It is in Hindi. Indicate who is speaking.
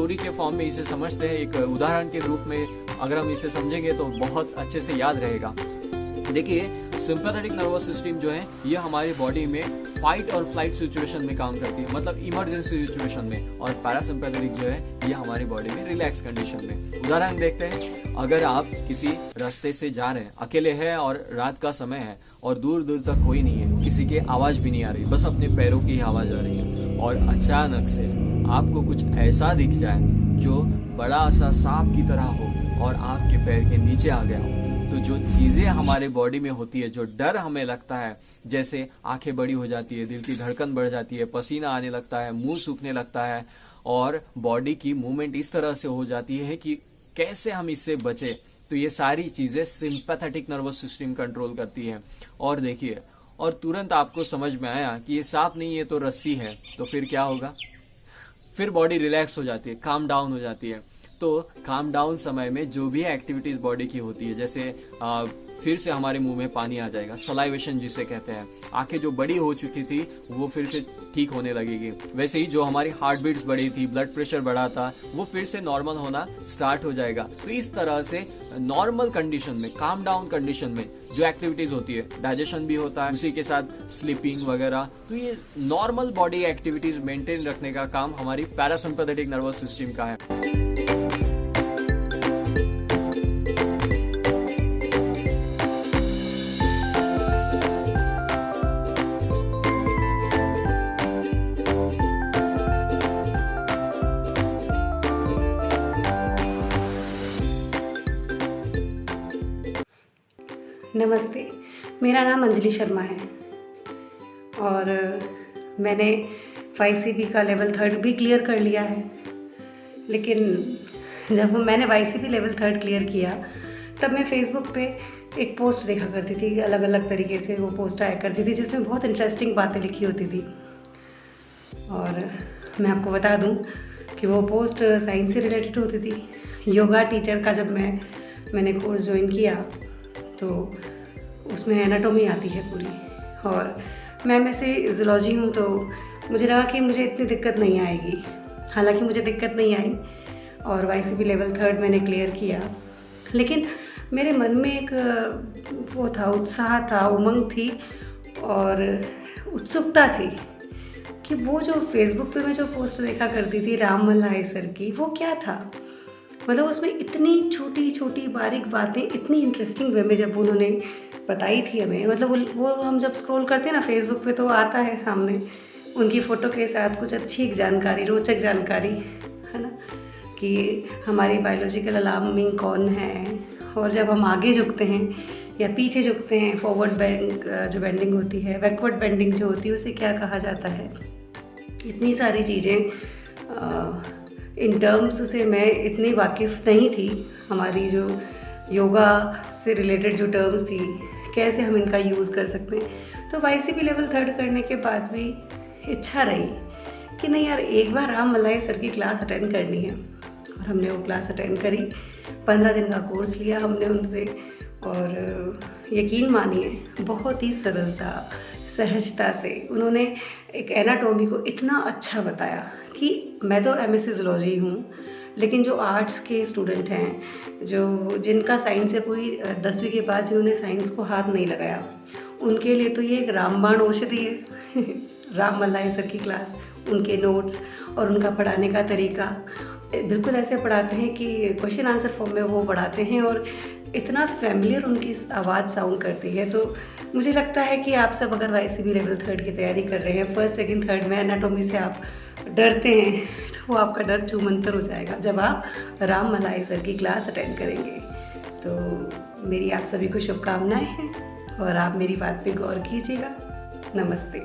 Speaker 1: स्टोरी के फॉर्म में इसे समझते हैं, एक उदाहरण के रूप में अगर हम इसे समझेंगे तो बहुत अच्छे से याद रहेगा। देखिए, सिंपैथेटिक नर्वस सिस्टम जो है ये हमारी बॉडी में फाइट और फ्लाइट सिचुएशन में काम करती है, मतलब इमरजेंसी सिचुएशन में, और पैरासिम्पैथेटिक जो है ये हमारी बॉडी में रिलैक्स कंडीशन में। उदाहरण देखते हैं, अगर आप किसी रास्ते से जा रहे हैं, अकेले हैं और रात का समय है और दूर दूर तक कोई नहीं है, किसी की आवाज भी नहीं आ रही, बस अपने पैरों की आवाज आ रही है, और अचानक से आपको कुछ ऐसा दिख जाए जो बड़ा सा सांप की तरह हो और आपके पैर के नीचे आ गया हो, तो जो चीजें हमारे बॉडी में होती है, जो डर हमें लगता है, जैसे आंखें बड़ी हो जाती है, दिल की धड़कन बढ़ जाती है, पसीना आने लगता है, मुंह सूखने लगता है और बॉडी की मूवमेंट इस तरह से हो जाती है कि कैसे हम इससे बचे, तो ये सारी चीजें सिंपैथेटिक नर्वस सिस्टम कंट्रोल करती है। और देखिए, और तुरंत आपको समझ में आया कि ये सांप नहीं है तो रस्सी है, तो फिर क्या होगा? फिर बॉडी रिलैक्स हो जाती है, काम डाउन हो जाती है। तो काम डाउन समय में जो भी एक्टिविटीज बॉडी की होती है, जैसे फिर से हमारे मुंह में पानी आ जाएगा, सलाइवेशन जिसे कहते हैं, आंखें जो बड़ी हो चुकी थी वो फिर से ठीक होने लगेगी। वैसे ही जो हमारी हार्ट बीट्स बढ़ी थी, ब्लड प्रेशर बढ़ा था, वो फिर से नॉर्मल होना स्टार्ट हो जाएगा। तो इस तरह से नॉर्मल कंडीशन में, काम डाउन कंडीशन में जो एक्टिविटीज होती है, डाइजेशन भी होता है, उसी के साथ स्लीपिंग वगैरह, तो ये नॉर्मल बॉडी एक्टिविटीज मेंटेन रखने का काम हमारी पैरासिम्पैथेटिक नर्वस सिस्टम का है।
Speaker 2: नमस्ते, मेरा नाम अंजलि शर्मा है और मैंने YCP का लेवल 3 भी क्लियर कर लिया है। लेकिन जब मैंने YCP लेवल 3 क्लियर किया तब मैं फेसबुक पे एक पोस्ट देखा करती थी, अलग अलग तरीके से वो पोस्ट आया करती थी जिसमें बहुत इंटरेस्टिंग बातें लिखी होती थी। और मैं आपको बता दूं कि वो पोस्ट साइंस से रिलेटेड होती थी। योगा टीचर का जब मैंने कोर्स ज्वाइन किया तो उसमें एनाटॉमी आती है पूरी, और मैं MSc ज़ूलॉजी हूँ, तो मुझे लगा कि मुझे इतनी दिक्कत नहीं आएगी। हालांकि मुझे दिक्कत नहीं आई और YCP लेवल 3 मैंने क्लियर किया। लेकिन मेरे मन में एक वो था, उत्साह था, उमंग थी और उत्सुकता थी कि वो जो फेसबुक पे मैं जो पोस्ट देखा करती थी राममल्लाई सर की, वो क्या था। मतलब उसमें इतनी छोटी छोटी बारीक बातें इतनी इंटरेस्टिंग वे में जब उन्होंने बताई थी हमें, मतलब वो हम जब स्क्रॉल करते हैं ना फेसबुक पे तो आता है सामने उनकी फ़ोटो के साथ कुछ अच्छी जानकारी, रोचक जानकारी, है ना, कि हमारी बायोलॉजिकल अलार्मिंग कौन है, और जब हम आगे झुकते हैं या पीछे झुकते हैं, फॉरवर्ड जो बेंडिंग होती है, बैकवर्ड बेंडिंग जो होती है, उसे क्या कहा जाता है। इतनी सारी चीज़ें इन टर्म्स से मैं इतनी वाकिफ़ नहीं थी। हमारी जो योगा से रिलेटेड जो टर्म्स थी, कैसे हम इनका यूज़ कर सकते हैं। तो YCP लेवल 3 करने के बाद भी इच्छा रही कि नहीं यार, एक बार राममल्लाई सर की क्लास अटेंड करनी है। और हमने वो क्लास अटेंड करी, 15 दिन का कोर्स लिया हमने उनसे, और यकीन मानिए बहुत ही सरलता, सहजता से उन्होंने एक एनाटॉमी को इतना अच्छा बताया कि मैं तो MSc ज़ूलॉजी हूँ, लेकिन जो आर्ट्स के स्टूडेंट हैं, जो जिनका साइंस से कोई 10वीं के बाद जिन्होंने साइंस को हाथ नहीं लगाया, उनके लिए तो ये एक रामबाण औषधि है। राममल्लाई सर की क्लास, उनके नोट्स और उनका पढ़ाने का तरीका बिल्कुल ऐसे पढ़ाते हैं कि क्वेश्चन आंसर फॉर्म में वो पढ़ाते हैं, और इतना फैमिलियर उनकी आवाज़ साउंड करती है। तो मुझे लगता है कि आप सब अगर YCP लेवल 3 की तैयारी कर रहे हैं, फर्स्ट सेकंड थर्ड में एनाटॉमी से आप डरते हैं, तो वो आपका डर चूमंतर हो जाएगा जब आप राममल्लाई सर की क्लास अटेंड करेंगे। तो मेरी आप सभी को शुभकामनाएं हैं और आप मेरी बात पे गौर कीजिएगा। नमस्ते।